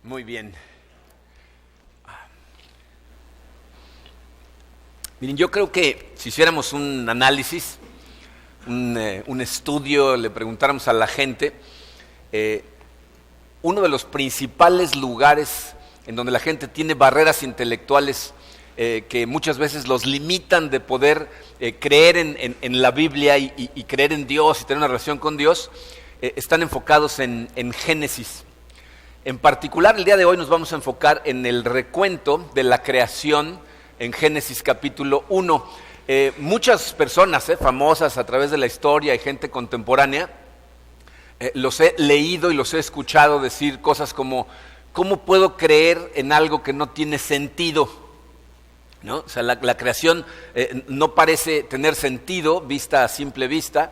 Muy bien. Miren, yo creo que si hiciéramos un análisis, un estudio, le preguntáramos a la gente, uno de los principales lugares en donde la gente tiene barreras intelectuales que muchas veces los limitan de poder creer en la Biblia y creer en Dios y tener una relación con Dios, están enfocados en Génesis. En particular, el día de hoy nos vamos a enfocar en el recuento de la creación en Génesis capítulo 1. Muchas personas famosas a través de la historia y gente contemporánea, los he leído y los he escuchado decir cosas como: ¿cómo puedo creer en algo que no tiene sentido? ¿No? O sea, la creación no parece tener sentido vista a simple vista,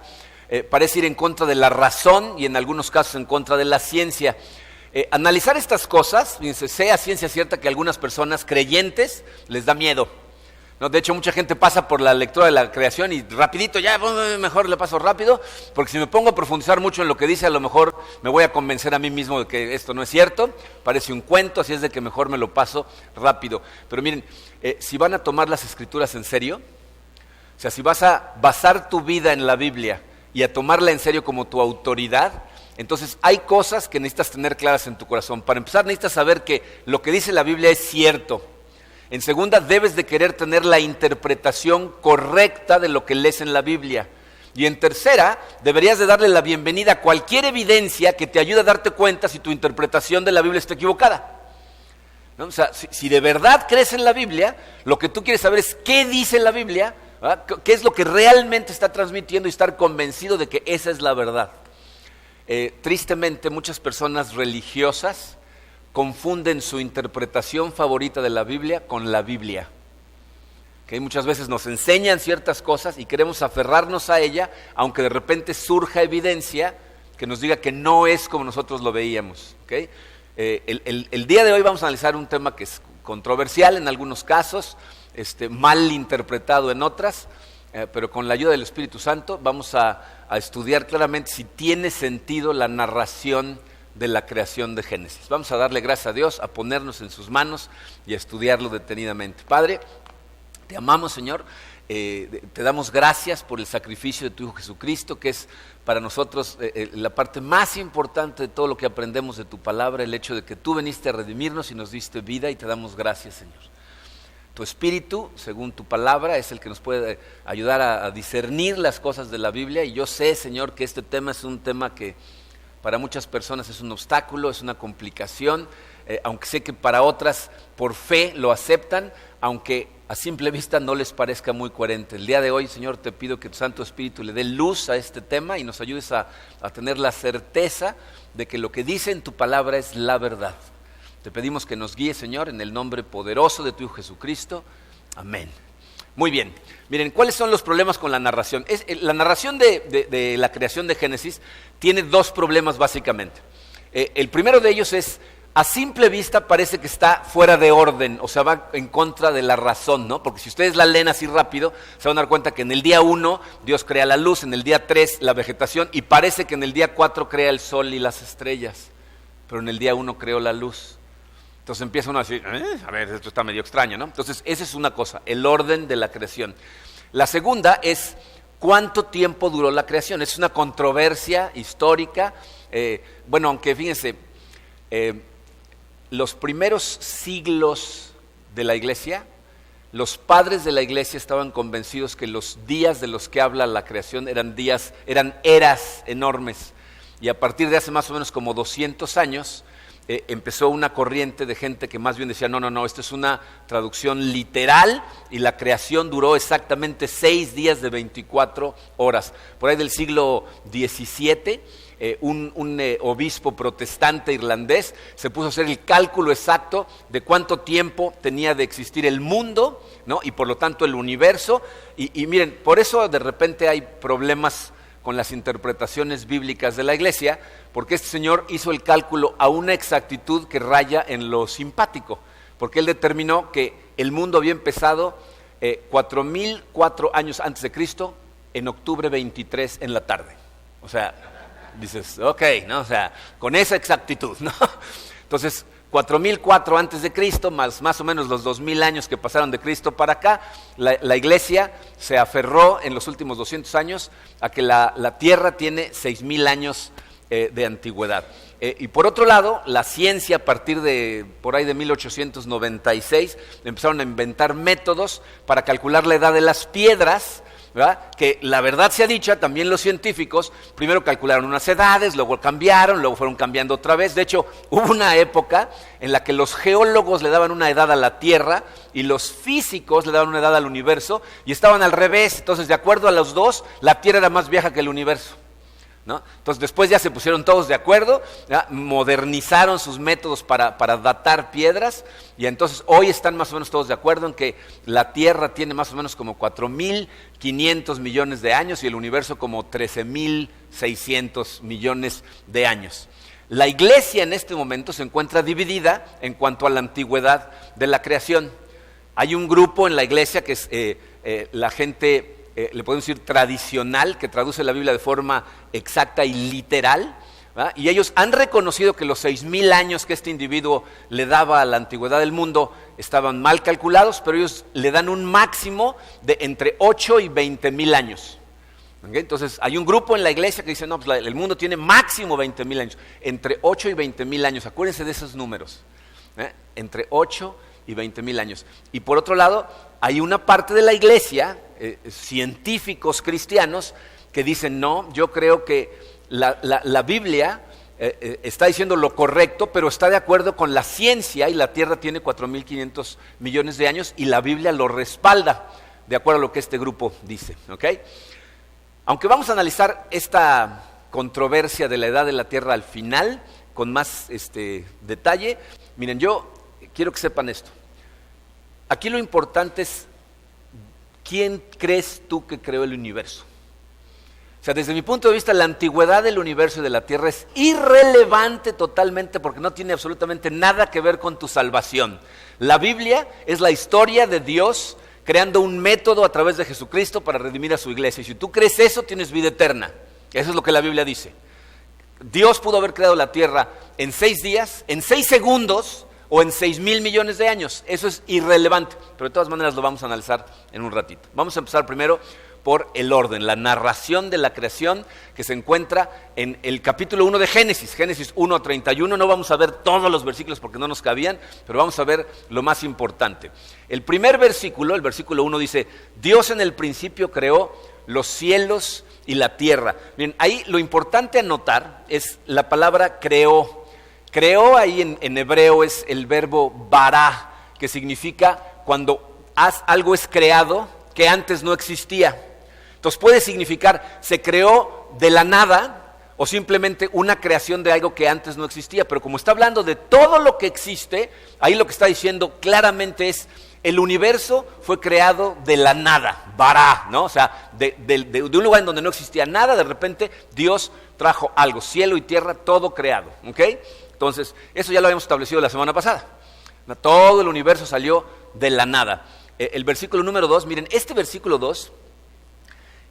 parece ir en contra de la razón y en algunos casos en contra de la ciencia. Analizar estas cosas, fíjense, sé a ciencia cierta que a algunas personas creyentes les da miedo, ¿no? De hecho, mucha gente pasa por la lectura de la creación y rapidito, ya mejor le paso rápido, porque si me pongo a profundizar mucho en lo que dice, a lo mejor me voy a convencer a mí mismo de que esto no es cierto, parece un cuento, así es de que mejor me lo paso rápido. Pero miren, si van a tomar las escrituras en serio, o sea, si vas a basar tu vida en la Biblia y a tomarla en serio como tu autoridad, entonces hay cosas que necesitas tener claras en tu corazón. Para empezar, necesitas saber que lo que dice la Biblia es cierto. En segunda, debes de querer tener la interpretación correcta de lo que lees en la Biblia. Y en tercera, deberías de darle la bienvenida a cualquier evidencia que te ayude a darte cuenta si tu interpretación de la Biblia está equivocada, ¿no? O sea, si de verdad crees en la Biblia, lo que tú quieres saber es qué dice la Biblia, ¿verdad? ¿Qué es lo que realmente está transmitiendo y estar convencido de que esa es la verdad? Tristemente, muchas personas religiosas confunden su interpretación favorita de la Biblia con la Biblia. ¿Okay? Muchas veces nos enseñan ciertas cosas y queremos aferrarnos a ella, aunque de repente surja evidencia que nos diga que no es como nosotros lo veíamos. ¿Okay? El día de hoy vamos a analizar un tema que es controversial en algunos casos, mal interpretado en otras, pero con la ayuda del Espíritu Santo vamos a estudiar claramente si tiene sentido la narración de la creación de Génesis. Vamos a darle gracias a Dios, a ponernos en sus manos y a estudiarlo detenidamente. Padre, te amamos, Señor, te damos gracias por el sacrificio de tu Hijo Jesucristo, que es para nosotros la parte más importante de todo lo que aprendemos de tu palabra, el hecho de que tú viniste a redimirnos y nos diste vida, y te damos gracias, Señor. Tu Espíritu, según tu palabra, es el que nos puede ayudar a discernir las cosas de la Biblia, y yo sé, Señor, que este tema es un tema que para muchas personas es un obstáculo, es una complicación, aunque sé que para otras por fe lo aceptan, aunque a simple vista no les parezca muy coherente. El día de hoy, Señor, te pido que tu Santo Espíritu le dé luz a este tema y nos ayudes a tener la certeza de que lo que dice en tu palabra es la verdad. Te pedimos que nos guíe, Señor, en el nombre poderoso de tu Hijo Jesucristo. Amén. Muy bien. Miren, ¿cuáles son los problemas con la narración? La narración de la creación de Génesis tiene dos problemas básicamente. El primero de ellos es, a simple vista parece que está fuera de orden, o sea, va en contra de la razón, ¿no? Porque si ustedes la leen así rápido, se van a dar cuenta que en el día 1 Dios crea la luz, en el día 3 la vegetación, y parece que en el día 4 crea el sol y las estrellas, pero en el día 1 creó la luz. Entonces empieza uno a decir, a ver, esto está medio extraño, ¿no? Entonces esa es una cosa, el orden de la creación. La segunda es, ¿cuánto tiempo duró la creación? Es una controversia histórica. Bueno, aunque fíjense, los primeros siglos de la iglesia, los padres de la iglesia estaban convencidos que los días de los que habla la creación eran eras enormes. Y a partir de hace más o menos como 200 años, empezó una corriente de gente que más bien decía, no, esto es una traducción literal y la creación duró exactamente 6 días de 24 horas. Por ahí del siglo XVII, un obispo protestante irlandés se puso a hacer el cálculo exacto de cuánto tiempo tenía de existir el mundo, ¿no? Y por lo tanto el universo, y miren, por eso de repente hay problemas con las interpretaciones bíblicas de la iglesia, porque este señor hizo el cálculo a una exactitud que raya en lo simpático, porque él determinó que el mundo había empezado 4004 años antes de Cristo, en octubre 23 en la tarde. O sea, dices, ok, ¿no? O sea, con esa exactitud, ¿no? Entonces, 4004 antes de Cristo, más o menos los 2000 años que pasaron de Cristo para acá, la iglesia se aferró en los últimos 200 años a que la tierra tiene 6000 años de antigüedad. Y por otro lado, la ciencia, a partir de por ahí de 1896, empezaron a inventar métodos para calcular la edad de las piedras, ¿verdad? Que la verdad sea dicha, también los científicos primero calcularon unas edades, luego cambiaron, luego fueron cambiando otra vez. De hecho, hubo una época en la que los geólogos le daban una edad a la Tierra y los físicos le daban una edad al universo, y estaban al revés. Entonces, de acuerdo a los dos, la Tierra era más vieja que el universo, ¿no? Entonces después ya se pusieron todos de acuerdo, ¿ya? Modernizaron sus métodos para datar piedras, y entonces hoy están más o menos todos de acuerdo en que la Tierra tiene más o menos como 4.500 millones de años y el universo como 13.600 millones de años. La iglesia en este momento se encuentra dividida en cuanto a la antigüedad de la creación. Hay un grupo en la iglesia que es la gente, le podemos decir tradicional, que traduce la Biblia de forma exacta y literal, ¿verdad? Y ellos han reconocido que los 6000 años que este individuo le daba a la antigüedad del mundo estaban mal calculados, pero ellos le dan un máximo de entre 8 y 20,000 años. ¿Okay? Entonces hay un grupo en la iglesia que dice, no, pues el mundo tiene máximo 20,000 años, entre 8 y 20,000 años, acuérdense de esos números, entre 8 y 20,000 años. Y por otro lado, hay una parte de la iglesia, científicos cristianos, que dicen, no, yo creo que la Biblia está diciendo lo correcto, pero está de acuerdo con la ciencia, y la Tierra tiene 4.500 millones de años, y la Biblia lo respalda, de acuerdo a lo que este grupo dice, ¿ok? Aunque vamos a analizar esta controversia de la edad de la Tierra al final, con más detalle, miren, yo quiero que sepan esto. Aquí lo importante es, ¿quién crees tú que creó el universo? O sea, desde mi punto de vista, la antigüedad del universo y de la Tierra es irrelevante totalmente, porque no tiene absolutamente nada que ver con tu salvación. La Biblia es la historia de Dios creando un método a través de Jesucristo para redimir a su iglesia. Y si tú crees eso, tienes vida eterna. Eso es lo que la Biblia dice. Dios pudo haber creado la Tierra en 6 días, en 6 segundos, o en 6,000 millones de años. Eso es irrelevante, pero de todas maneras lo vamos a analizar en un ratito. Vamos a empezar primero por el orden, la narración de la creación que se encuentra en el capítulo 1 de Génesis, Génesis 1 a 31. No vamos a ver todos los versículos porque no nos cabían, pero vamos a ver lo más importante. El primer versículo, el versículo 1 dice, Dios en el principio creó los cielos y la tierra. Bien, ahí lo importante a notar es la palabra creó. Creó ahí en hebreo es el verbo bará, que significa cuando algo es creado que antes no existía. Entonces puede significar se creó de la nada o simplemente una creación de algo que antes no existía. Pero como está hablando de todo lo que existe, ahí lo que está diciendo claramente es el universo fue creado de la nada, bará, ¿no? O sea, de un lugar en donde no existía nada, de repente Dios trajo algo, cielo y tierra, todo creado, ¿ok? Entonces, eso ya lo habíamos establecido la semana pasada. Todo el universo salió de la nada. El versículo número 2, miren, este versículo 2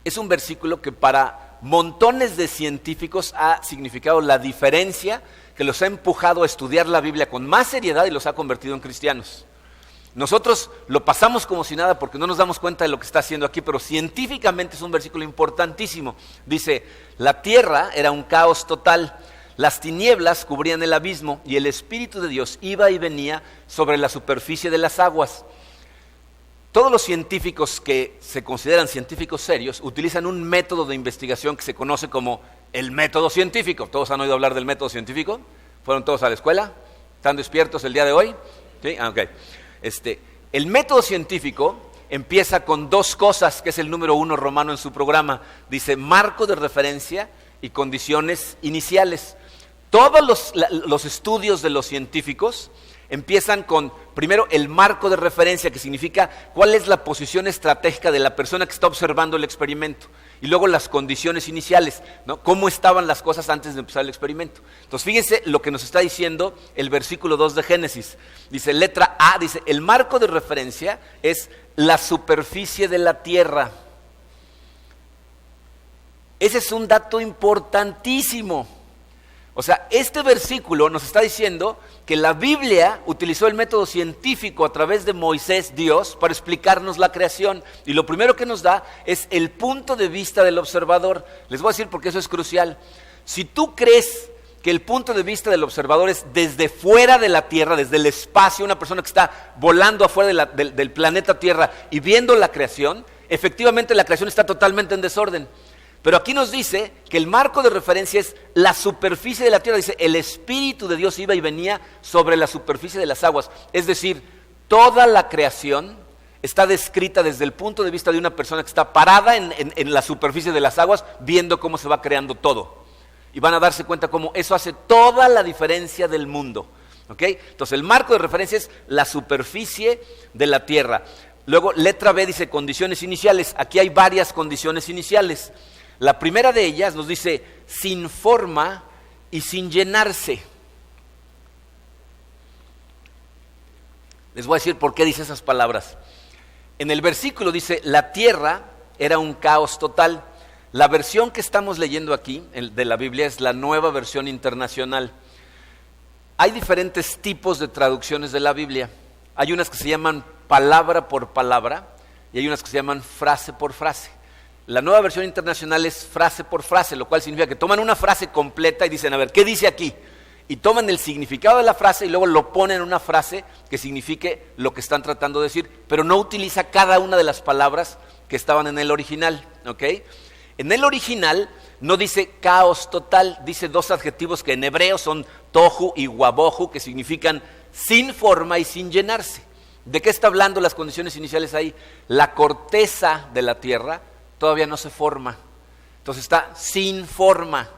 es un versículo que para montones de científicos ha significado la diferencia, que los ha empujado a estudiar la Biblia con más seriedad y los ha convertido en cristianos. Nosotros lo pasamos como si nada porque no nos damos cuenta de lo que está haciendo aquí, pero científicamente es un versículo importantísimo. Dice, la tierra era un caos total, las tinieblas cubrían el abismo y el Espíritu de Dios iba y venía sobre la superficie de las aguas. Todos los científicos que se consideran científicos serios utilizan un método de investigación que se conoce como el método científico. ¿Todos han oído hablar del método científico? ¿Fueron todos a la escuela? ¿Están despiertos el día de hoy? ¿Sí? Ah, okay. El método científico empieza con 2 cosas, que es el número 1 romano en su programa. Dice marco de referencia y condiciones iniciales. Todos los estudios de los científicos empiezan con, primero, el marco de referencia, que significa cuál es la posición estratégica de la persona que está observando el experimento. Y luego las condiciones iniciales, ¿no? Cómo estaban las cosas antes de empezar el experimento. Entonces, fíjense lo que nos está diciendo el versículo 2 de Génesis. Dice, letra A, dice, el marco de referencia es la superficie de la tierra. Ese es un dato importantísimo. O sea, este versículo nos está diciendo que la Biblia utilizó el método científico a través de Moisés, Dios, para explicarnos la creación. Y lo primero que nos da es el punto de vista del observador. Les voy a decir porque eso es crucial. Si tú crees que el punto de vista del observador es desde fuera de la Tierra, desde el espacio, una persona que está volando afuera del planeta Tierra y viendo la creación, efectivamente la creación está totalmente en desorden. Pero aquí nos dice que el marco de referencia es la superficie de la tierra. Dice, el Espíritu de Dios iba y venía sobre la superficie de las aguas. Es decir, toda la creación está descrita desde el punto de vista de una persona que está parada en la superficie de las aguas, viendo cómo se va creando todo. Y van a darse cuenta cómo eso hace toda la diferencia del mundo. ¿Okay? Entonces, el marco de referencia es la superficie de la tierra. Luego, letra B dice condiciones iniciales. Aquí hay varias condiciones iniciales. La primera de ellas nos dice, sin forma y sin llenarse. Les voy a decir por qué dice esas palabras. En el versículo dice, la tierra era un caos total. La versión que estamos leyendo aquí, de la Biblia, es la Nueva Versión Internacional. Hay diferentes tipos de traducciones de la Biblia. Hay unas que se llaman palabra por palabra y hay unas que se llaman frase por frase. La Nueva Versión Internacional es frase por frase, lo cual significa que toman una frase completa y dicen, a ver, ¿qué dice aquí? Y toman el significado de la frase y luego lo ponen en una frase que signifique lo que están tratando de decir, pero no utiliza cada una de las palabras que estaban en el original, ¿ok? En el original no dice caos total, dice dos adjetivos que en hebreo son tohu y wabohu, que significan sin forma y sin llenarse. ¿De qué está hablando las condiciones iniciales ahí? La corteza de la tierra todavía no se forma, entonces está sin forma.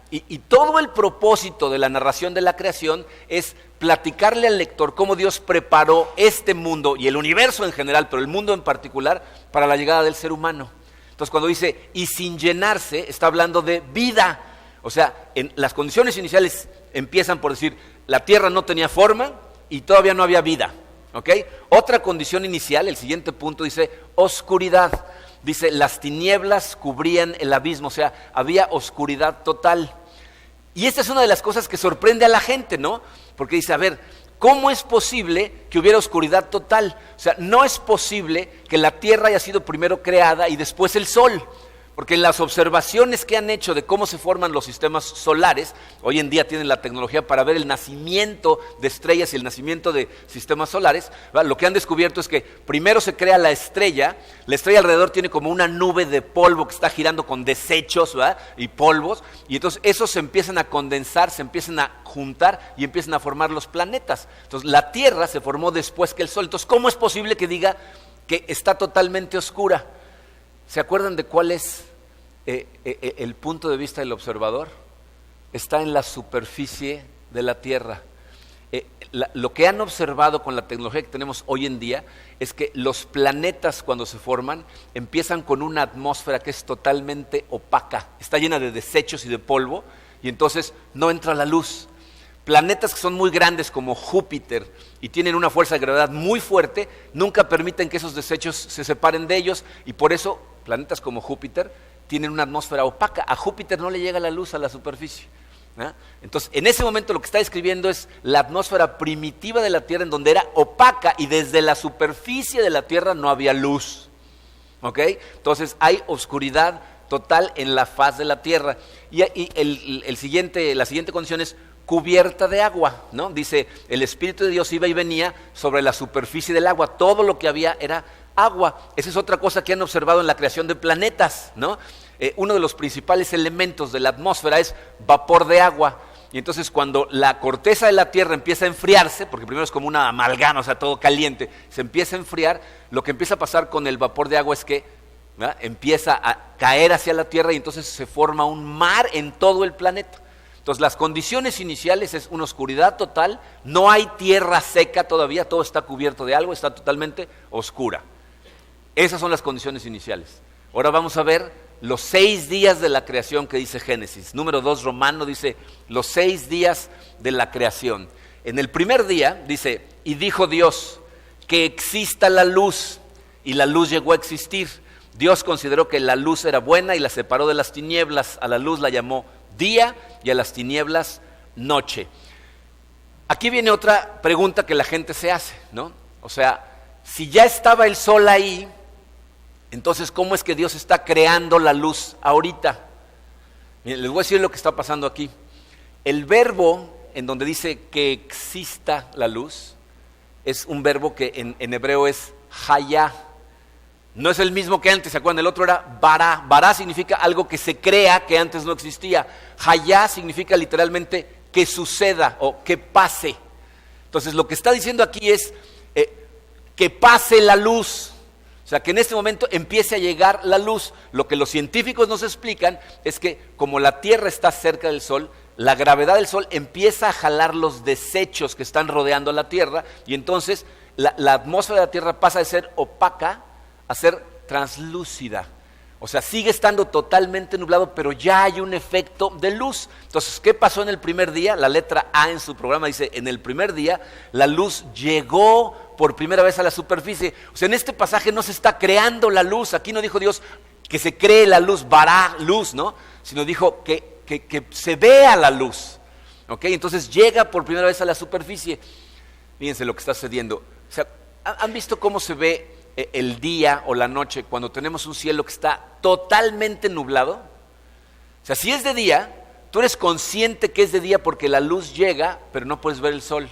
Y todo el propósito de la narración de la creación es platicarle al lector cómo Dios preparó este mundo y el universo en general, pero el mundo en particular, para la llegada del ser humano. Entonces cuando dice y sin llenarse, está hablando de vida. O sea, las condiciones iniciales empiezan por decir, la tierra no tenía forma y todavía no había vida. ¿Okay? Otra condición inicial, el siguiente punto dice oscuridad. Dice, las tinieblas cubrían el abismo, o sea, había oscuridad total. Y esta es una de las cosas que sorprende a la gente, ¿no? Porque dice, a ver, ¿cómo es posible que hubiera oscuridad total? O sea, no es posible que la tierra haya sido primero creada y después el sol. Porque en las observaciones que han hecho de cómo se forman los sistemas solares, hoy en día tienen la tecnología para ver el nacimiento de estrellas y el nacimiento de sistemas solares, ¿verdad? Lo que han descubierto es que primero se crea la estrella alrededor tiene como una nube de polvo que está girando con desechos, ¿verdad? Y polvos, y entonces esos se empiezan a condensar, se empiezan a juntar y empiezan a formar los planetas. Entonces la Tierra se formó después que el Sol. Entonces, ¿cómo es posible que diga que está totalmente oscura? ¿Se acuerdan de cuál es el punto de vista del observador? Está en la superficie de la Tierra. Lo que han observado con la tecnología que tenemos hoy en día es que los planetas cuando se forman empiezan con una atmósfera que es totalmente opaca, está llena de desechos y de polvo y entonces no entra la luz. Planetas que son muy grandes como Júpiter y tienen una fuerza de gravedad muy fuerte, nunca permiten que esos desechos se separen de ellos y por eso planetas como Júpiter tienen una atmósfera opaca. A Júpiter no le llega la luz a la superficie. Entonces, en ese momento lo que está describiendo es la atmósfera primitiva de la Tierra en donde era opaca y desde la superficie de la Tierra no había luz. ¿Ok? Entonces hay oscuridad total en la faz de la Tierra. Y la siguiente condición es cubierta de agua, ¿no? Dice, el Espíritu de Dios iba y venía sobre la superficie del agua, todo lo que había era agua. Esa es otra cosa que han observado en la creación de planetas, ¿no? Uno de los principales elementos de la atmósfera es vapor de agua, y entonces cuando la corteza de la Tierra empieza a enfriarse, porque primero es como una amalgama, o sea, todo caliente, se empieza a enfriar, lo que empieza a pasar con el vapor de agua es que, ¿verdad?, empieza a caer hacia la Tierra y entonces se forma un mar en todo el planeta. Entonces las condiciones iniciales es una oscuridad total, no hay tierra seca todavía, todo está cubierto de algo, está totalmente oscura. Esas son las condiciones iniciales. Ahora vamos a ver los 6 días de la creación que dice Génesis. Número 2, Romano, dice los 6 días de la creación. En el primer día dice, y dijo Dios, que exista la luz, y la luz llegó a existir. Dios consideró que la luz era buena y la separó de las tinieblas, a la luz la llamó día y a las tinieblas noche. Aquí viene otra pregunta que la gente se hace, ¿no? O sea, si ya estaba el sol ahí, entonces ¿cómo es que Dios está creando la luz ahorita? Miren, les voy a decir lo que está pasando aquí. El verbo en donde dice que exista la luz es un verbo que en hebreo es hayá. No es el mismo que antes, ¿se acuerdan? El otro era bará. Bará significa algo que se crea que antes no existía. Hayá significa literalmente que suceda o que pase. Entonces lo que está diciendo aquí es que pase la luz. O sea, que en este momento empiece a llegar la luz. Lo que los científicos nos explican es que como la Tierra está cerca del Sol, la gravedad del Sol empieza a jalar los desechos que están rodeando la Tierra y entonces la atmósfera de la Tierra pasa de ser opaca a ser translúcida. O sea, sigue estando totalmente nublado, pero ya hay un efecto de luz. Entonces, ¿qué pasó en el primer día? La letra A en su programa dice, en el primer día la luz llegó por primera vez a la superficie. O sea, en este pasaje no se está creando la luz. Aquí no dijo Dios que se cree la luz, vará luz, ¿no? Sino dijo que se vea la luz. ¿Ok? Entonces llega por primera vez a la superficie. Fíjense lo que está sucediendo. O sea, ¿han visto cómo se ve el día o la noche cuando tenemos un cielo que está totalmente nublado? O sea, si es de día, tú eres consciente que es de día porque la luz llega, pero no puedes ver el sol.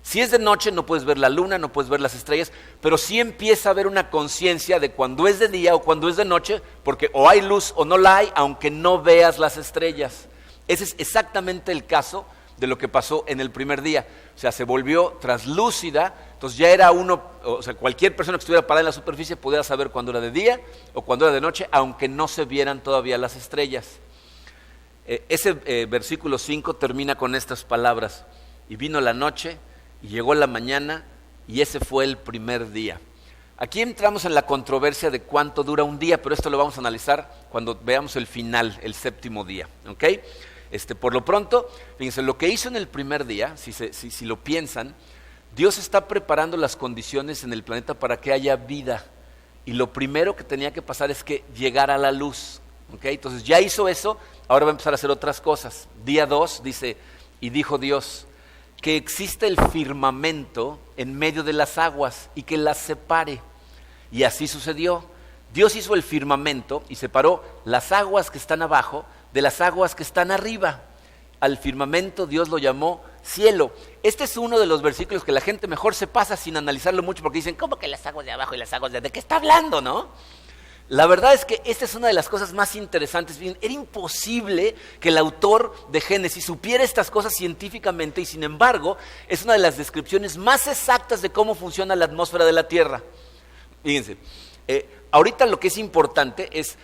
Si es de noche, no puedes ver la luna, no puedes ver las estrellas, pero sí empieza a haber una conciencia de cuando es de día o cuando es de noche, porque o hay luz o no la hay, aunque no veas las estrellas. Ese es exactamente el caso de lo que pasó en el primer día. O sea, se volvió translúcida, entonces ya era o sea, cualquier persona que estuviera parada en la superficie podía saber cuándo era de día o cuándo era de noche, aunque no se vieran todavía las estrellas. Ese versículo 5 termina con estas palabras: y vino la noche, y llegó la mañana, y ese fue el primer día. Aquí entramos en la controversia de cuánto dura un día, pero esto lo vamos a analizar cuando veamos el final, el séptimo día, ¿ok? Por lo pronto, fíjense, lo que hizo en el primer día, si lo piensan, Dios está preparando las condiciones en el planeta para que haya vida. Y lo primero que tenía que pasar es que llegara la luz, ¿ok? Entonces ya hizo eso, ahora va a empezar a hacer otras cosas. Día 2 dice, y dijo Dios, que existe el firmamento en medio de las aguas y que las separe. Y así sucedió. Dios hizo el firmamento y separó las aguas que están abajo de las aguas que están arriba. Al firmamento Dios lo llamó cielo. Este es uno de los versículos que la gente mejor se pasa sin analizarlo mucho, porque dicen, ¿cómo que las aguas de abajo y las aguas de qué está hablando, no? La verdad es que esta es una de las cosas más interesantes. Era imposible que el autor de Génesis supiera estas cosas científicamente y sin embargo es una de las descripciones más exactas de cómo funciona la atmósfera de la Tierra. Fíjense, ahorita lo que es importante es,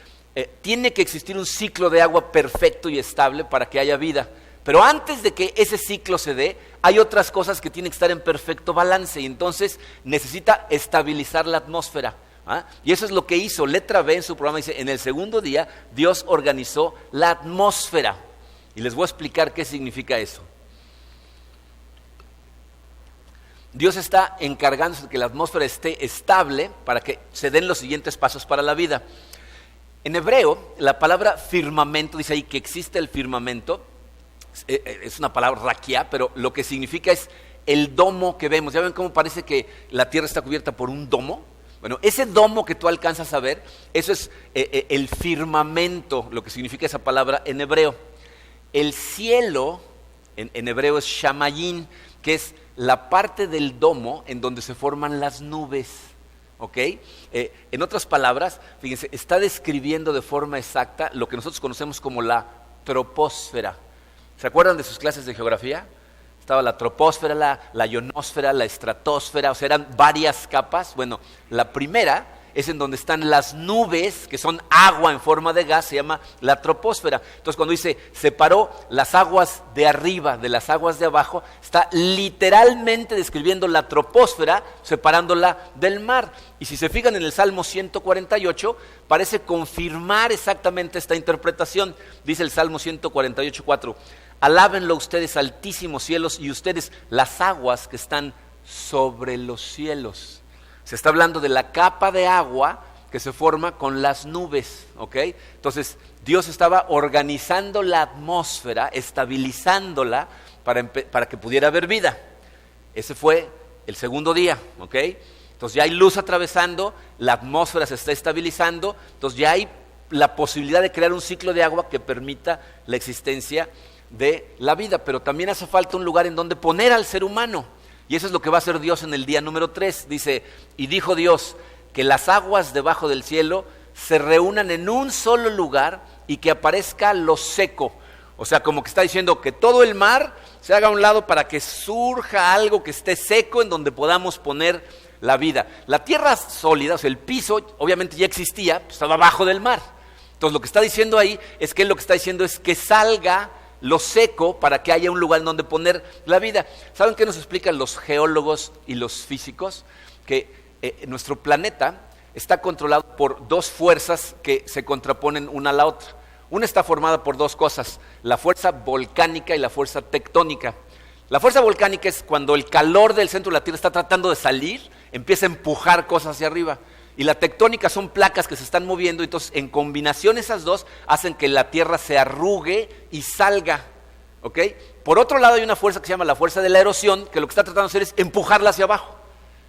tiene que existir un ciclo de agua perfecto y estable para que haya vida. Pero antes de que ese ciclo se dé, hay otras cosas que tienen que estar en perfecto balance y entonces necesita estabilizar la atmósfera. Y eso es lo que hizo. Letra B en su programa dice, en el segundo día Dios organizó la atmósfera. Y les voy a explicar qué significa eso. Dios está encargándose de que la atmósfera esté estable para que se den los siguientes pasos para la vida. En hebreo, la palabra firmamento, dice ahí que existe el firmamento, es una palabra raquia, pero lo que significa es el domo que vemos. ¿Ya ven cómo parece que la tierra está cubierta por un domo? Bueno, ese domo que tú alcanzas a ver, eso es el firmamento, lo que significa esa palabra en hebreo. El cielo, en hebreo es shamayim, que es la parte del domo en donde se forman las nubes. ¿Ok? En otras palabras, fíjense, está describiendo de forma exacta lo que nosotros conocemos como la troposfera. ¿Se acuerdan de sus clases de geografía? Estaba la troposfera, la ionosfera, la estratosfera, o sea, eran varias capas. Bueno, la primera es en donde están las nubes, que son agua en forma de gas, se llama la troposfera. Entonces, cuando dice, separó las aguas de arriba de las aguas de abajo, está literalmente describiendo la troposfera, separándola del mar. Y si se fijan en el Salmo 148, parece confirmar exactamente esta interpretación. Dice el Salmo 148:4, alábenlo ustedes altísimos cielos y ustedes las aguas que están sobre los cielos. Se está hablando de la capa de agua que que se forma con las nubes, ¿ok? Entonces, Dios estaba organizando la atmósfera, estabilizándola para que pudiera haber vida. Ese fue el segundo día, ¿ok? Entonces ya hay luz atravesando, la atmósfera se está estabilizando, entonces ya hay la posibilidad de crear un ciclo de agua que permita la existencia de la vida, pero también hace falta un lugar en donde poner al ser humano, y eso es lo que va a hacer Dios en el día número 3, dice, y dijo Dios, que las aguas debajo del cielo se reúnan en un solo lugar y que aparezca lo seco, o sea, como que está diciendo que todo el mar se haga a un lado para que surja algo que esté seco en donde podamos poner la vida. La tierra sólida, o sea, el piso, obviamente ya existía, pues estaba abajo del mar. Entonces lo que está diciendo ahí es que lo que está diciendo es que salga lo seco para que haya un lugar en donde poner la vida. ¿Saben qué nos explican los geólogos y los físicos? Que nuestro planeta está controlado por dos fuerzas que se contraponen una a la otra. Una está formada por dos cosas, la fuerza volcánica y la fuerza tectónica. La fuerza volcánica es cuando el calor del centro de la Tierra está tratando de salir, empieza a empujar cosas hacia arriba. Y la tectónica son placas que se están moviendo, entonces en combinación esas dos hacen que la Tierra se arrugue y salga, ¿ok? Por otro lado hay una fuerza que se llama la fuerza de la erosión, que lo que está tratando de hacer es empujarla hacia abajo.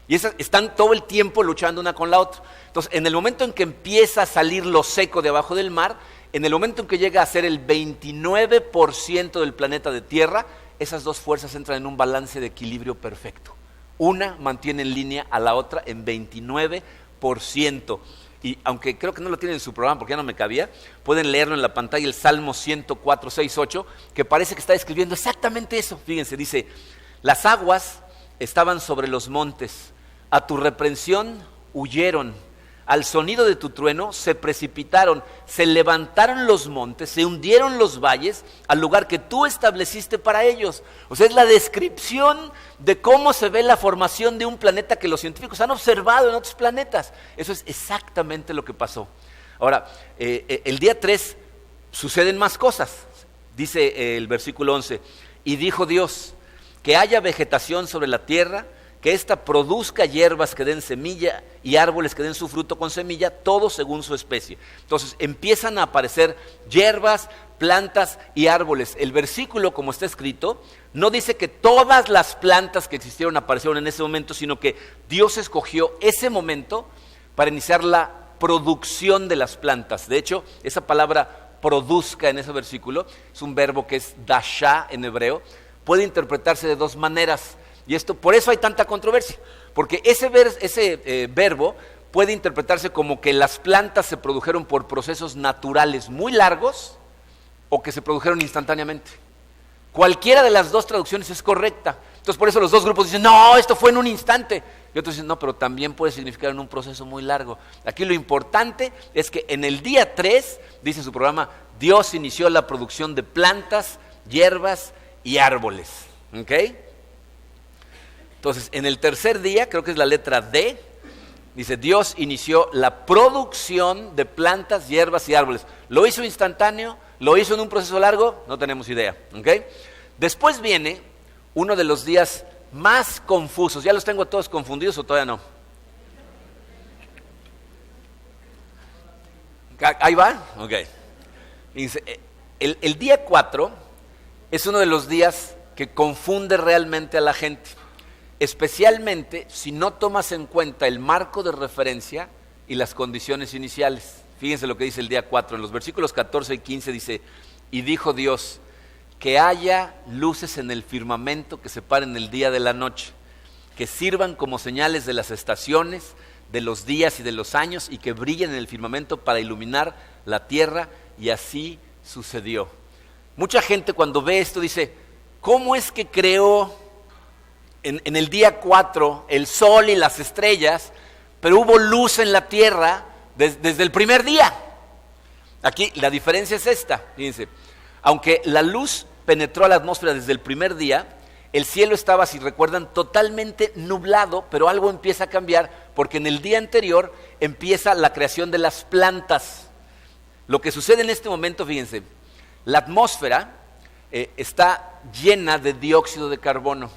Y esas están todo el tiempo luchando una con la otra. Entonces, en el momento en que empieza a salir lo seco de abajo del mar, en el momento en que llega a ser el 29% del planeta de tierra, esas dos fuerzas entran en un balance de equilibrio perfecto. Una mantiene en línea a la otra en 29%. Y aunque creo que no lo tienen en su programa porque ya no me cabía, pueden leerlo en la pantalla, el Salmo 104, 6, 8, que parece que está describiendo exactamente eso. Fíjense, dice, las aguas estaban sobre los montes, a tu reprensión huyeron, al sonido de tu trueno se precipitaron, se levantaron los montes, se hundieron los valles al lugar que tú estableciste para ellos. O sea, es la descripción de cómo se ve la formación de un planeta que los científicos han observado en otros planetas. Eso es exactamente lo que pasó. Ahora, el día 3 suceden más cosas. Dice el versículo 11, y dijo Dios, que haya vegetación sobre la tierra, que ésta produzca hierbas que den semilla y árboles que den su fruto con semilla, todo según su especie. Entonces empiezan a aparecer hierbas, plantas y árboles. El versículo, como está escrito, no dice que todas las plantas que existieron aparecieron en ese momento, sino que Dios escogió ese momento para iniciar la producción de las plantas. De hecho, esa palabra produzca en ese versículo es un verbo que es dasha en hebreo, puede interpretarse de dos maneras. Y esto, por eso hay tanta controversia, porque ese verbo puede interpretarse como que las plantas se produjeron por procesos naturales muy largos o que se produjeron instantáneamente. Cualquiera de las dos traducciones es correcta. Entonces por eso los dos grupos dicen, no, esto fue en un instante. Y otros dicen, no, pero también puede significar en un proceso muy largo. Aquí lo importante es que en el día 3, dice su programa, Dios inició la producción de plantas, hierbas y árboles. ¿Ok? Entonces, en el tercer día, creo que es la letra D, dice, Dios inició la producción de plantas, hierbas y árboles. ¿Lo hizo instantáneo? ¿Lo hizo en un proceso largo? No tenemos idea, ¿ok? Después viene uno de los días más confusos. ¿Ya los tengo todos confundidos o todavía no? ¿Ahí va? Ok. Dice, el día 4 es uno de los días que confunde realmente a la gente. Especialmente si no tomas en cuenta el marco de referencia y las condiciones iniciales. Fíjense lo que dice el día 4, en los versículos 14 y 15 dice, y dijo Dios, que haya luces en el firmamento que separen el día de la noche, que sirvan como señales de las estaciones, de los días y de los años, y que brillen en el firmamento para iluminar la tierra, y así sucedió. Mucha gente cuando ve esto dice, ¿cómo es que creó en el día 4 el sol y las estrellas, pero hubo luz en la tierra desde el primer día? Aquí la diferencia es esta, fíjense, aunque la luz penetró a la atmósfera desde el primer día, el cielo estaba, si recuerdan, totalmente nublado, pero algo empieza a cambiar, porque en el día anterior empieza la creación de las plantas. Lo que sucede en este momento, fíjense, la atmósfera está llena de dióxido de carbono.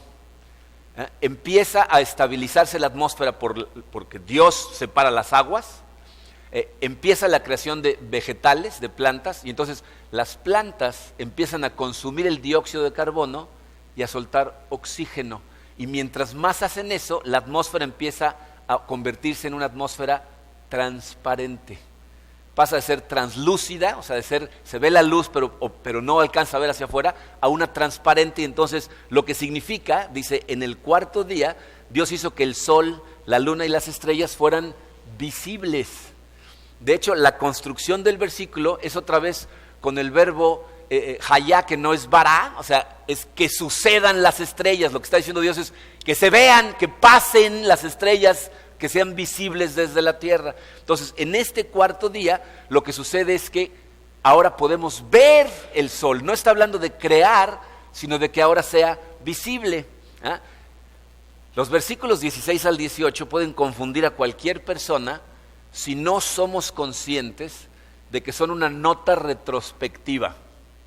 Empieza a estabilizarse la atmósfera porque Dios separa las aguas. empieza la creación de vegetales, de plantas, y entonces las plantas empiezan a consumir el dióxido de carbono y a soltar oxígeno. Y mientras más hacen eso, la atmósfera empieza a convertirse en una atmósfera transparente. Pasa de ser translúcida, o sea, se ve la luz pero no alcanza a ver hacia afuera, a una transparente. Y entonces lo que significa, dice, en el cuarto día Dios hizo que el sol, la luna y las estrellas fueran visibles. De hecho, la construcción del versículo es otra vez con el verbo hayá, que no es bará, o sea, es que sucedan las estrellas. Lo que está diciendo Dios es que se vean, que pasen las estrellas, que sean visibles desde la tierra. Entonces, en este cuarto día, lo que sucede es que ahora podemos ver el sol. No está hablando de crear, sino de que ahora sea visible. ¿Ah? Los versículos 16 al 18 pueden confundir a cualquier persona si no somos conscientes de que son una nota retrospectiva.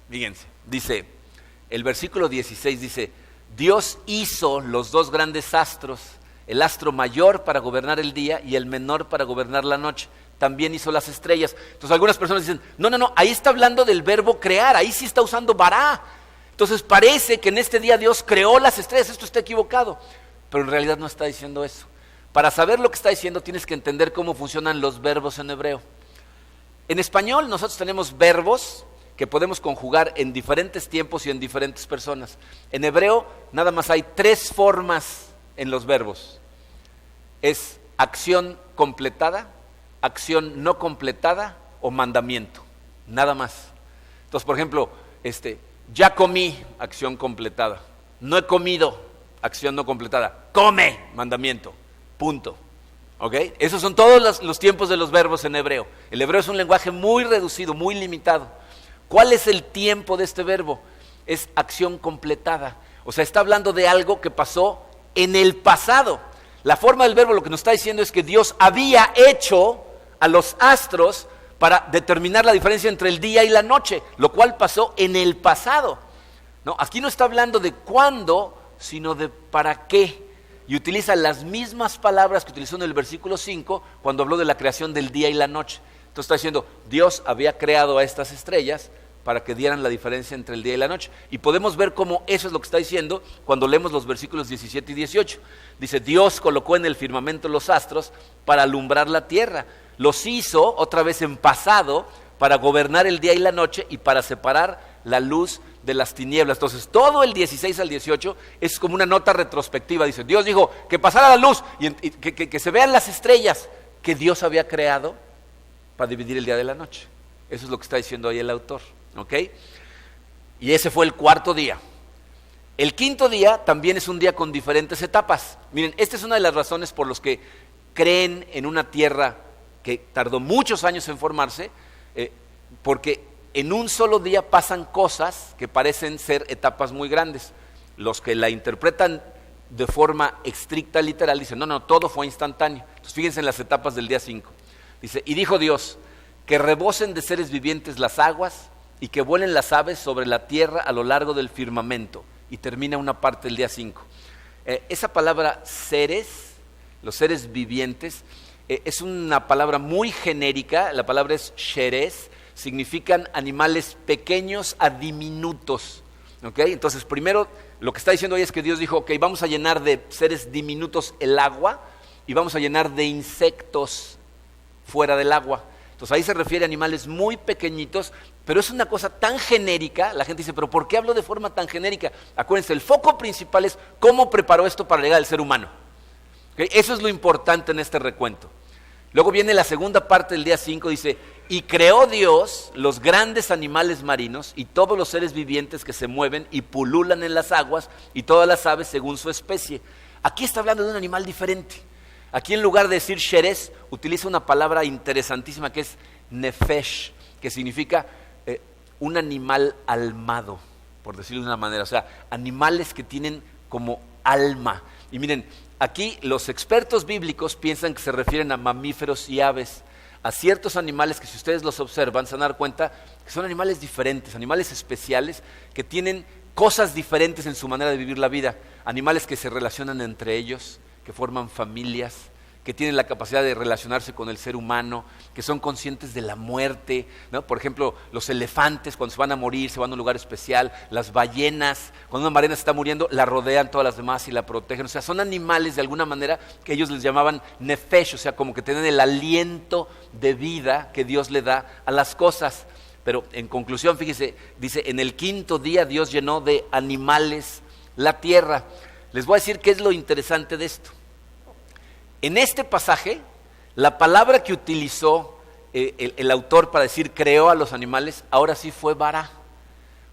Fíjense, dice, el versículo 16 dice, Dios hizo los dos grandes astros, el astro mayor para gobernar el día y el menor para gobernar la noche. También hizo las estrellas. Entonces algunas personas dicen, no, ahí está hablando del verbo crear, ahí sí está usando bará. Entonces parece que en este día Dios creó las estrellas, esto está equivocado. Pero en realidad no está diciendo eso. Para saber lo que está diciendo tienes que entender cómo funcionan los verbos en hebreo. En español nosotros tenemos verbos que podemos conjugar en diferentes tiempos y en diferentes personas. En hebreo nada más hay 3 formas en los verbos. Es acción completada, acción no completada o mandamiento. Nada más. Entonces, por ejemplo, ya comí, acción completada. No he comido, acción no completada. Come, mandamiento. Punto. ¿Ok? Esos son todos los tiempos de los verbos en hebreo. El hebreo es un lenguaje muy reducido, muy limitado. ¿Cuál es el tiempo de este verbo? Es acción completada. O sea, está hablando de algo que pasó en el pasado. La forma del verbo lo que nos está diciendo es que Dios había hecho a los astros para determinar la diferencia entre el día y la noche, lo cual pasó en el pasado. No, aquí no está hablando de cuándo, sino de para qué. Y utiliza las mismas palabras que utilizó en el versículo 5 cuando habló de la creación del día y la noche. Entonces está diciendo, Dios había creado a estas estrellas para que dieran la diferencia entre el día y la noche. Y podemos ver cómo eso es lo que está diciendo cuando leemos los versículos 17 y 18. Dice, Dios colocó en el firmamento los astros para alumbrar la tierra. Los hizo, otra vez en pasado, para gobernar el día y la noche y para separar la luz de las tinieblas. Entonces, todo el 16 al 18 es como una nota retrospectiva. Dice, Dios dijo que pasara la luz y que se vean las estrellas que Dios había creado para dividir el día de la noche. Eso es lo que está diciendo ahí el autor. ¿Ok? Y ese fue el cuarto día. El quinto día también es un día con diferentes etapas. Miren, esta es una de las razones por las que creen en una tierra que tardó muchos años en formarse, porque en un solo día pasan cosas que parecen ser etapas muy grandes. Los que la interpretan de forma estricta, literal, dicen, no, todo fue instantáneo. Entonces fíjense en las etapas del día 5. Dice, y dijo Dios, que rebosen de seres vivientes las aguas y que vuelen las aves sobre la tierra a lo largo del firmamento. Y termina una parte del día 5. Esa palabra seres, los seres vivientes, es una palabra muy genérica. La palabra es sheres, significan animales pequeños a diminutos. ¿Okay? Entonces primero lo que está diciendo ahí es que Dios dijo, ok, vamos a llenar de seres diminutos el agua y vamos a llenar de insectos fuera del agua. Entonces ahí se refiere a animales muy pequeñitos, pero es una cosa tan genérica. La gente dice, pero ¿por qué hablo de forma tan genérica? Acuérdense, el foco principal es cómo preparó esto para llegar al ser humano. ¿Okay? Eso es lo importante en este recuento. Luego viene la segunda parte del día 5, dice, y creó Dios los grandes animales marinos y todos los seres vivientes que se mueven y pululan en las aguas y todas las aves según su especie. Aquí está hablando de un animal diferente. Aquí en lugar de decir sheres, utiliza una palabra interesantísima que es nefesh, que significa un animal almado, por decirlo de una manera. O sea, animales que tienen como alma. Y miren, aquí los expertos bíblicos piensan que se refieren a mamíferos y aves, a ciertos animales que si ustedes los observan se van a dar cuenta que son animales diferentes, animales especiales que tienen cosas diferentes en su manera de vivir la vida, animales que se relacionan entre ellos, que forman familias, que tienen la capacidad de relacionarse con el ser humano, que son conscientes de la muerte, ¿no? Por ejemplo, los elefantes cuando se van a morir, se van a un lugar especial, las ballenas, cuando una ballena se está muriendo, la rodean todas las demás y la protegen. O sea, son animales de alguna manera que ellos les llamaban nefesh, o sea, como que tienen el aliento de vida que Dios le da a las cosas. Pero en conclusión, fíjese, dice, en el quinto día Dios llenó de animales la tierra. Les voy a decir qué es lo interesante de esto. En este pasaje, la palabra que utilizó el autor para decir creó a los animales, ahora sí fue bara.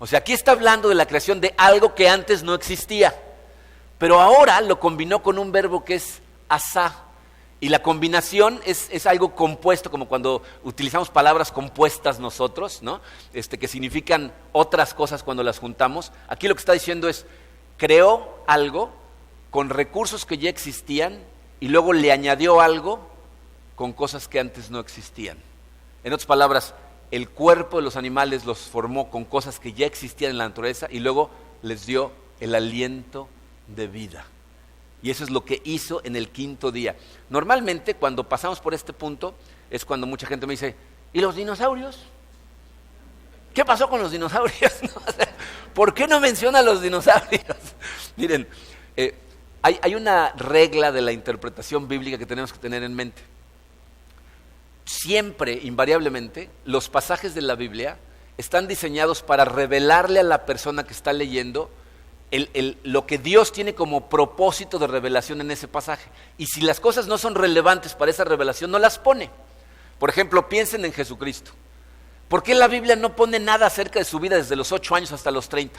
O sea, aquí está hablando de la creación de algo que antes no existía, pero ahora lo combinó con un verbo que es asá. Y la combinación es algo compuesto, como cuando utilizamos palabras compuestas nosotros, ¿no? Que significan otras cosas cuando las juntamos. Aquí lo que está diciendo es, creó algo con recursos que ya existían, y luego le añadió algo con cosas que antes no existían. En otras palabras, el cuerpo de los animales los formó con cosas que ya existían en la naturaleza y luego les dio el aliento de vida. Y eso es lo que hizo en el quinto día. Normalmente cuando pasamos por este punto es cuando mucha gente me dice, ¿y los dinosaurios? ¿Qué pasó con los dinosaurios? ¿Por qué no menciona a los dinosaurios? Miren, hay una regla de la interpretación bíblica que tenemos que tener en mente. Siempre, invariablemente, los pasajes de la Biblia están diseñados para revelarle a la persona que está leyendo lo que Dios tiene como propósito de revelación en ese pasaje. Y si las cosas no son relevantes para esa revelación, no las pone. Por ejemplo, piensen en Jesucristo. ¿Por qué la Biblia no pone nada acerca de su vida desde los 8 años hasta los 30?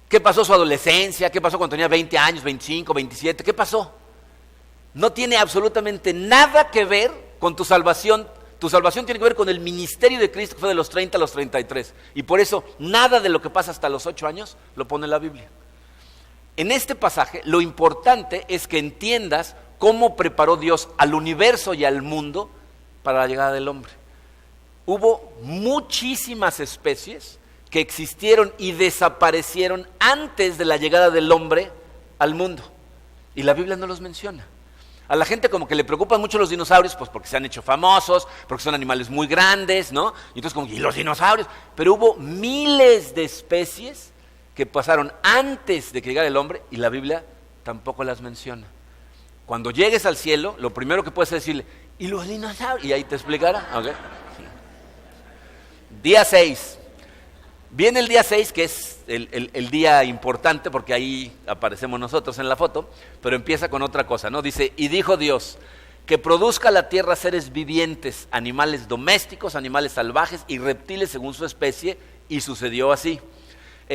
¿Qué pasó su adolescencia? ¿Qué pasó cuando tenía 20 años, 25, 27? ¿Qué pasó? No tiene absolutamente nada que ver con tu salvación. Tu salvación tiene que ver con el ministerio de Cristo, que fue de los 30 a los 33. Y por eso, nada de lo que pasa hasta los 8 años lo pone la Biblia. En este pasaje, lo importante es que entiendas cómo preparó Dios al universo y al mundo para la llegada del hombre. Hubo muchísimas especies que existieron y desaparecieron antes de la llegada del hombre al mundo. Y la Biblia no los menciona. A la gente como que le preocupan mucho los dinosaurios, pues porque se han hecho famosos, porque son animales muy grandes, ¿no? Y entonces como, ¿y los dinosaurios? Pero hubo miles de especies que pasaron antes de que llegara el hombre y la Biblia tampoco las menciona. Cuando llegues al cielo, lo primero que puedes decirle, ¿y los dinosaurios? Y ahí te explicará. ¿Okay? Día 6. Viene el día 6, que es el día importante, porque ahí aparecemos nosotros en la foto, pero empieza con otra cosa, ¿no? Dice, y dijo Dios, que produzca la tierra seres vivientes, animales domésticos, animales salvajes y reptiles según su especie, y sucedió así.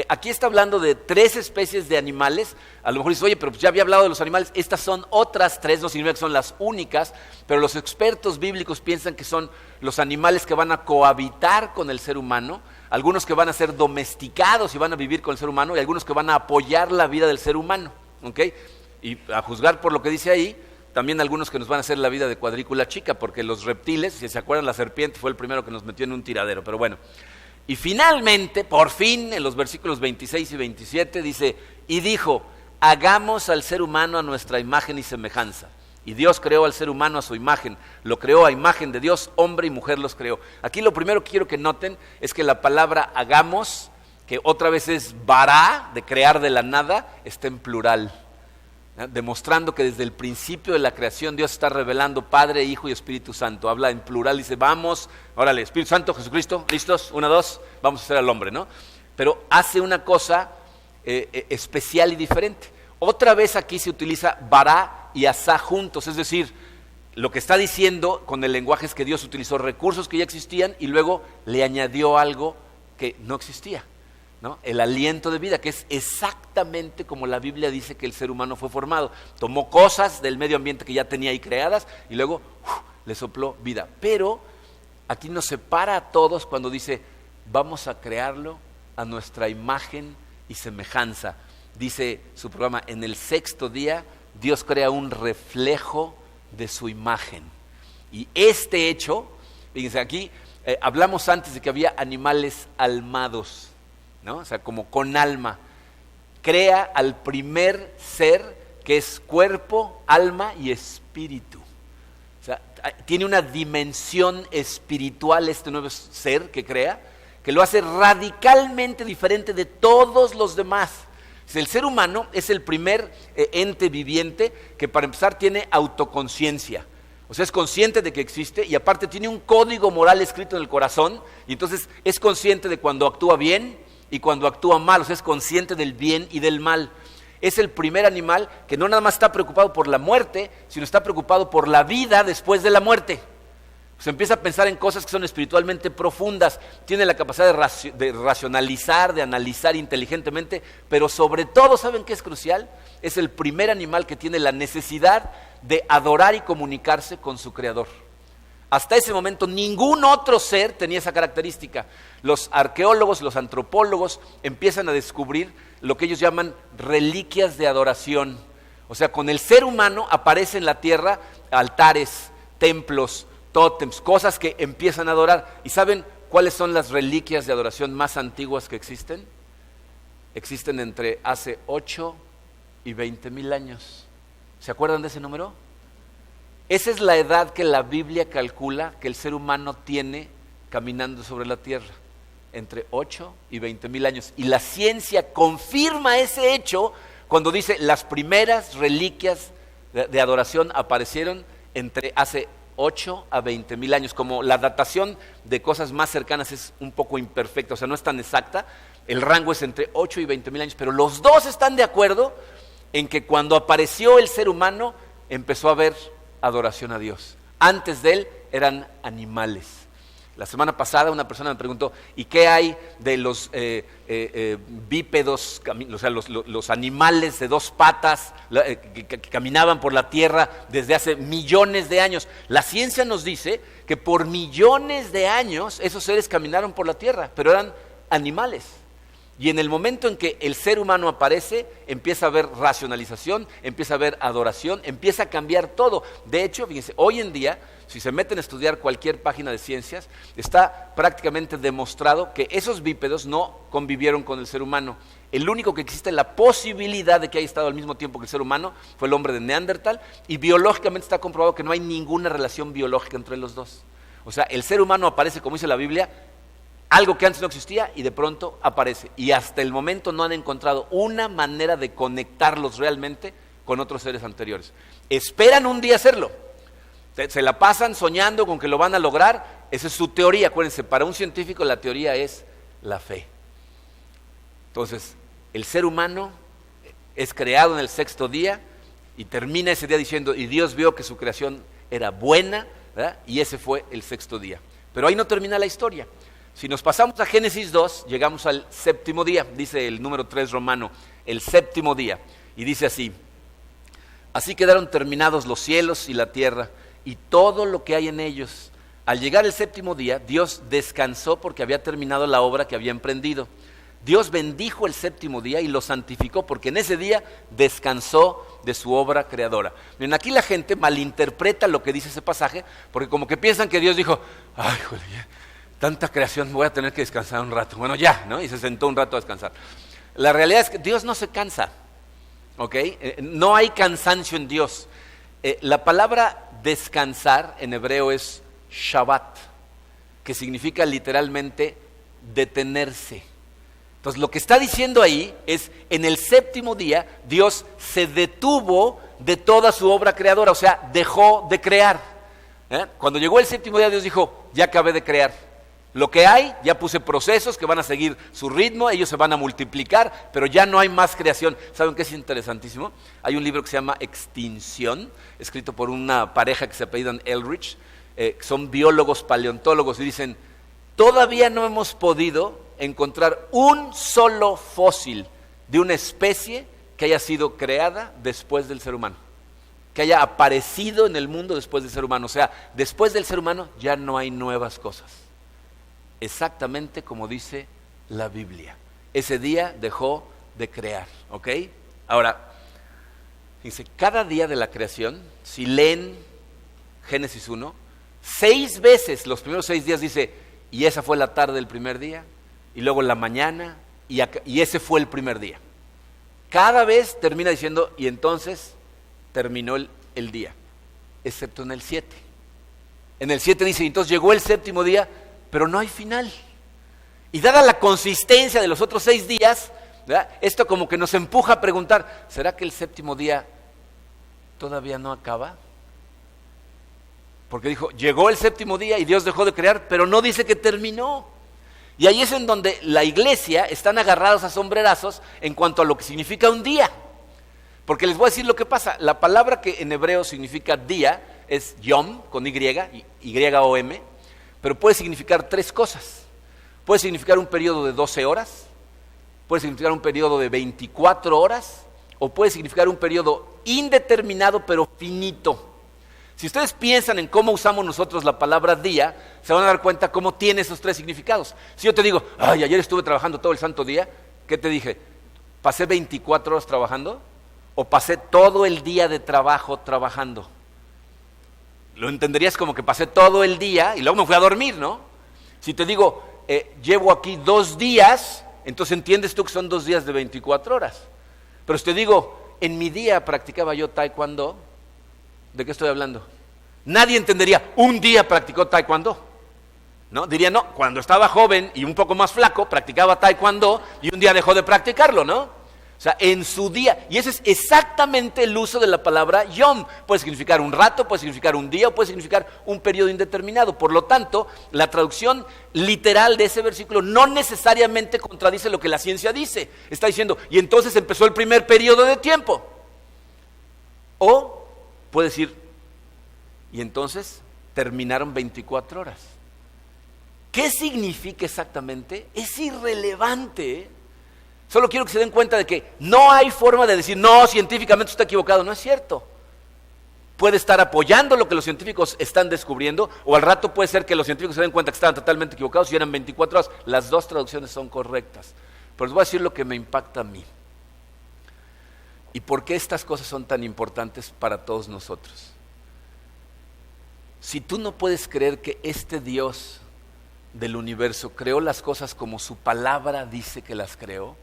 Aquí está hablando de 3 especies de animales. A lo mejor dices, oye, pero ya había hablado de los animales. Estas son otras 3, no significa que son las únicas, pero los expertos bíblicos piensan que son los animales que van a cohabitar con el ser humano, algunos que van a ser domesticados y van a vivir con el ser humano, y algunos que van a apoyar la vida del ser humano, ¿ok? Y a juzgar por lo que dice ahí, también algunos que nos van a hacer la vida de cuadrícula chica, porque los reptiles, si se acuerdan, la serpiente fue el primero que nos metió en un tiradero, pero bueno. Y finalmente, por fin, en los versículos 26 y 27 dice, y dijo, hagamos al ser humano a nuestra imagen y semejanza. Y Dios creó al ser humano a su imagen, lo creó a imagen de Dios, hombre y mujer los creó. Aquí lo primero que quiero que noten es que la palabra hagamos, que otra vez es bara, de crear de la nada, está en plural, ¿no? Demostrando que desde el principio de la creación Dios está revelando Padre, Hijo y Espíritu Santo. Habla en plural, dice, vamos, órale, Espíritu Santo, Jesucristo, ¿listos? 1, 2, vamos a hacer al hombre, ¿no? Pero hace una cosa especial y diferente. Otra vez aquí se utiliza bara y asá juntos, es decir, lo que está diciendo con el lenguaje es que Dios utilizó recursos que ya existían y luego le añadió algo que no existía, ¿no? El aliento de vida, que es exactamente como la Biblia dice que el ser humano fue formado. Tomó cosas del medio ambiente que ya tenía ahí creadas y luego le sopló vida. Pero aquí nos separa a todos cuando dice, vamos a crearlo a nuestra imagen y semejanza. Dice su programa, en el 6º día Dios crea un reflejo de su imagen. Y este hecho, fíjense aquí, hablamos antes de que había animales almados, ¿no? O sea, como con alma. Crea al primer ser que es cuerpo, alma y espíritu. tiene una dimensión espiritual este nuevo ser que crea, que lo hace radicalmente diferente de todos los demás. El ser humano es el primer ente viviente que, para empezar, tiene autoconciencia. O sea, es consciente de que existe y aparte tiene un código moral escrito en el corazón, y entonces es consciente de cuando actúa bien y cuando actúa mal. O sea, es consciente del bien y del mal. Es el primer animal que no nada más está preocupado por la muerte, sino está preocupado por la vida después de la muerte. Se empieza a pensar en cosas que son espiritualmente profundas, tiene la capacidad de racionalizar, de analizar inteligentemente, pero sobre todo, ¿saben qué es crucial? Es el primer animal que tiene la necesidad de adorar y comunicarse con su creador. Hasta ese momento ningún otro ser tenía esa característica. Los arqueólogos, los antropólogos empiezan a descubrir lo que ellos llaman reliquias de adoración. O sea, con el ser humano aparecen en la tierra altares, templos, tótems, cosas que empiezan a adorar. ¿Y saben cuáles son las reliquias de adoración más antiguas que existen? Existen entre hace 8 y 20,000 años. ¿Se acuerdan de ese número? Esa es la edad que la Biblia calcula que el ser humano tiene caminando sobre la tierra, entre 8 y 20,000 años. Y la ciencia confirma ese hecho cuando dice las primeras reliquias de adoración aparecieron entre hace 8 a 20,000 años. Como la datación de cosas más cercanas es un poco imperfecta, o sea, no es tan exacta, el rango es entre 8 y 20,000 años, pero los dos están de acuerdo en que cuando apareció el ser humano empezó a haber adoración a Dios. Antes de él eran animales. La semana pasada una persona me preguntó, ¿y qué hay de los bípedos, o sea, los animales de dos patas que caminaban por la tierra desde hace millones de años? La ciencia nos dice que por millones de años esos seres caminaron por la tierra, pero eran animales. Y en el momento en que el ser humano aparece, empieza a haber racionalización, empieza a haber adoración, empieza a cambiar todo. De hecho, fíjense, hoy en día, si se meten a estudiar cualquier página de ciencias, está prácticamente demostrado que esos bípedos no convivieron con el ser humano. El único que existe la posibilidad de que haya estado al mismo tiempo que el ser humano fue el hombre de Neandertal, y biológicamente está comprobado que no hay ninguna relación biológica entre los dos. O sea, el ser humano aparece, como dice la Biblia, algo que antes no existía y de pronto aparece. Y hasta el momento no han encontrado una manera de conectarlos realmente con otros seres anteriores. Esperan un día hacerlo. Se la pasan soñando con que lo van a lograr. Esa es su teoría. Acuérdense, para un científico la teoría es la fe. Entonces, el ser humano es creado en el sexto día y termina ese día diciendo, y Dios vio que su creación era buena, ¿verdad? Y ese fue el sexto día. Pero ahí no termina la historia. Si nos pasamos a Génesis 2, llegamos al séptimo día, dice el número 3 romano, el séptimo día, y dice así: así quedaron terminados los cielos y la tierra, y todo lo que hay en ellos. Al llegar el séptimo día, Dios descansó porque había terminado la obra que había emprendido. Dios bendijo el séptimo día y lo santificó, porque en ese día descansó de su obra creadora. Miren, aquí la gente malinterpreta lo que dice ese pasaje, porque como que piensan que Dios dijo, ay, joder, tanta creación, voy a tener que descansar un rato. Bueno, ya, ¿no? Y se sentó un rato a descansar. La realidad es que Dios no se cansa, ¿ok? No hay cansancio en Dios. La palabra descansar en hebreo es Shabbat, que significa literalmente detenerse. Entonces, lo que está diciendo ahí es, en el séptimo día, Dios se detuvo de toda su obra creadora, o sea, dejó de crear. Cuando llegó el séptimo día, Dios dijo, ya acabé de crear. Lo que hay, ya puse procesos que van a seguir su ritmo, ellos se van a multiplicar, pero ya no hay más creación. ¿Saben qué es interesantísimo? Hay un libro que se llama Extinción, escrito por una pareja que se apellidan Eldridge, son biólogos, paleontólogos, y dicen, todavía no hemos podido encontrar un solo fósil de una especie que haya sido creada después del ser humano, que haya aparecido en el mundo después del ser humano. O sea, después del ser humano ya no hay nuevas cosas. Exactamente como dice la Biblia. Ese día dejó de crear, ¿ok? Ahora, dice, cada día de la creación, si leen Génesis 1, 6 veces, los primeros 6 días dice, y esa fue la tarde del primer día, y luego la mañana, y ese fue el primer día. Cada vez termina diciendo, y entonces terminó el día, excepto en el 7. En el 7 dice, entonces llegó el séptimo día, pero no hay final. Y dada la consistencia de los otros 6 días, ¿verdad? Esto como que nos empuja a preguntar, ¿será que el séptimo día todavía no acaba? Porque dijo, llegó el séptimo día y Dios dejó de crear, pero no dice que terminó. Y ahí es en donde la iglesia están agarrados a sombrerazos en cuanto a lo que significa un día. Porque les voy a decir lo que pasa. La palabra que en hebreo significa día es yom, con Y-O-M, pero puede significar 3 cosas. Puede significar un periodo de 12 horas, puede significar un periodo de 24 horas, o puede significar un periodo indeterminado pero finito. Si ustedes piensan en cómo usamos nosotros la palabra día, se van a dar cuenta cómo tiene esos 3 significados. Si yo te digo, ay, ayer estuve trabajando todo el santo día, ¿qué te dije? ¿Pasé 24 horas trabajando? ¿O pasé todo el día de trabajo trabajando? Lo entenderías como que pasé todo el día y luego me fui a dormir, ¿no? Si te digo, llevo aquí 2 días, entonces entiendes tú que son 2 días de 24 horas. Pero si te digo, en mi día practicaba yo taekwondo, ¿de qué estoy hablando? Nadie entendería, un día practicó taekwondo, ¿no? Diría, no, cuando estaba joven y un poco más flaco, practicaba taekwondo y un día dejó de practicarlo, ¿no? O sea, en su día, y ese es exactamente el uso de la palabra yom. Puede significar un rato, puede significar un día, o puede significar un periodo indeterminado. Por lo tanto, la traducción literal de ese versículo no necesariamente contradice lo que la ciencia dice. Está diciendo, y entonces empezó el primer periodo de tiempo. O puede decir, y entonces terminaron 24 horas. ¿Qué significa exactamente? Es irrelevante, ¿eh? Solo quiero que se den cuenta de que no hay forma de decir, no, científicamente está equivocado. No es cierto. Puede estar apoyando lo que los científicos están descubriendo, o al rato puede ser que los científicos se den cuenta que estaban totalmente equivocados y eran 24 horas. Las 2 traducciones son correctas. Pero les voy a decir lo que me impacta a mí. ¿Y por qué estas cosas son tan importantes para todos nosotros? Si tú no puedes creer que este Dios del universo creó las cosas como su palabra dice que las creó,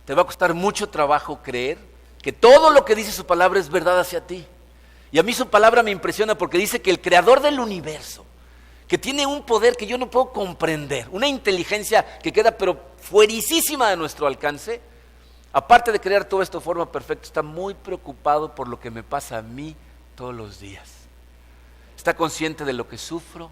te va a costar mucho trabajo creer que todo lo que dice su palabra es verdad hacia ti. Y a mí su palabra me impresiona porque dice que el creador del universo, que tiene un poder que yo no puedo comprender, una inteligencia que queda pero fuericísima de nuestro alcance, aparte de crear todo esto de forma perfecta, está muy preocupado por lo que me pasa a mí todos los días. Está consciente de lo que sufro,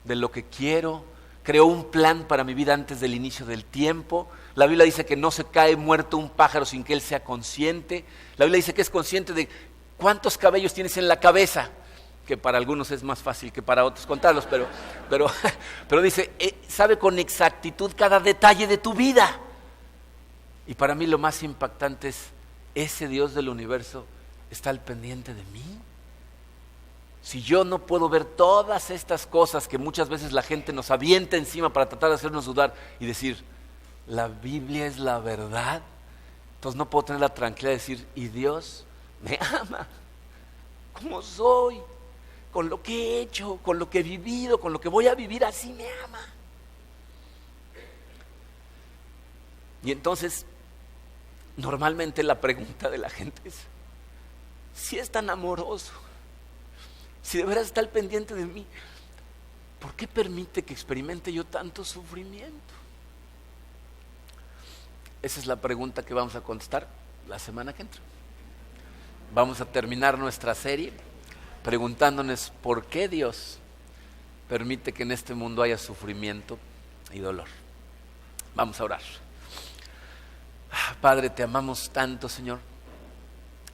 de lo que quiero. Creó un plan para mi vida antes del inicio del tiempo. La Biblia dice que no se cae muerto un pájaro sin que él sea consciente. La Biblia dice que es consciente de cuántos cabellos tienes en la cabeza, que para algunos es más fácil que para otros contarlos, pero dice, sabe con exactitud cada detalle de tu vida. Y para mí lo más impactante es, ese Dios del universo está al pendiente de mí. Si yo no puedo ver todas estas cosas que muchas veces la gente nos avienta encima para tratar de hacernos dudar y decir, la Biblia es la verdad, entonces no puedo tener la tranquilidad de decir, y Dios me ama, como soy, con lo que he hecho, con lo que he vivido, con lo que voy a vivir, así me ama. Y entonces, normalmente la pregunta de la gente es, si es tan amoroso, si de veras está al pendiente de mí, ¿por qué permite que experimente yo tanto sufrimiento? Esa es la pregunta que vamos a contestar la semana que entra. Vamos a terminar nuestra serie preguntándonos por qué Dios permite que en este mundo haya sufrimiento y dolor. Vamos a orar. Padre, te amamos tanto, Señor.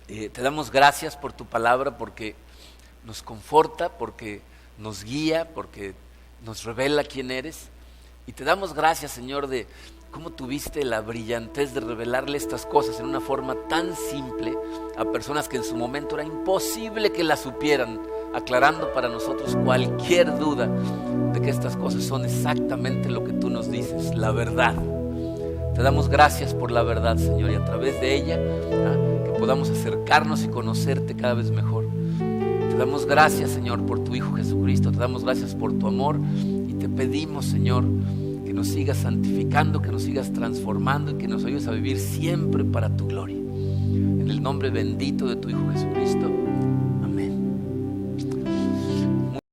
Te damos gracias por tu palabra, porque nos conforta, porque nos guía, porque nos revela quién eres. Y te damos gracias, Señor, de cómo tuviste la brillantez de revelarle estas cosas en una forma tan simple a personas que en su momento era imposible que las supieran, aclarando para nosotros cualquier duda de que estas cosas son exactamente lo que tú nos dices, la verdad. Te damos gracias por la verdad, Señor, y a través de ella, que podamos acercarnos y conocerte cada vez mejor. Te damos gracias, Señor, por tu Hijo Jesucristo. Te damos gracias por tu amor y te pedimos, Señor, que nos sigas santificando, que nos sigas transformando y que nos ayudes a vivir siempre para tu gloria. En el nombre bendito de tu Hijo Jesucristo.